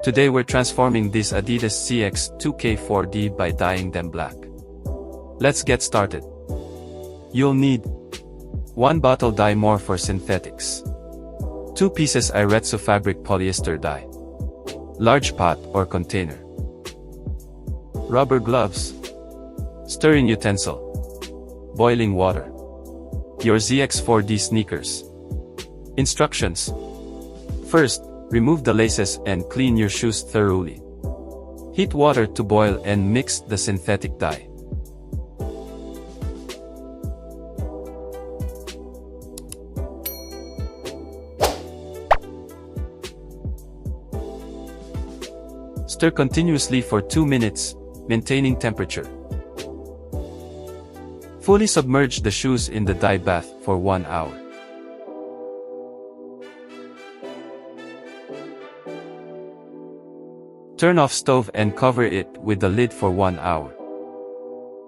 Today we're transforming these Adidas ZX 2K4D by dyeing them black. Let's get started. You'll need 1 bottle dye more for synthetics, 2 pieces Irezzo fabric polyester dye, large pot or container, rubber gloves, stirring utensil, boiling water, your ZX4D sneakers. Instructions. First, remove the laces and clean your shoes thoroughly. Heat water to boil and mix the synthetic dye. Stir continuously for 2 minutes, maintaining temperature. Fully submerge the shoes in the dye bath for 1 hour. Turn off stove and cover it with the lid for 1 hour.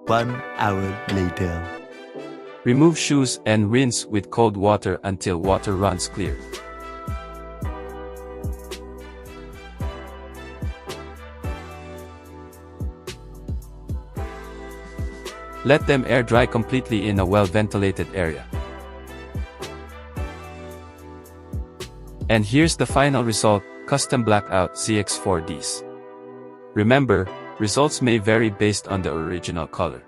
1 hour later. Remove shoes and rinse with cold water until water runs clear. Let them air dry completely in a well-ventilated area. And here's the final result, custom blackout ZX4Ds. Remember, results may vary based on the original color.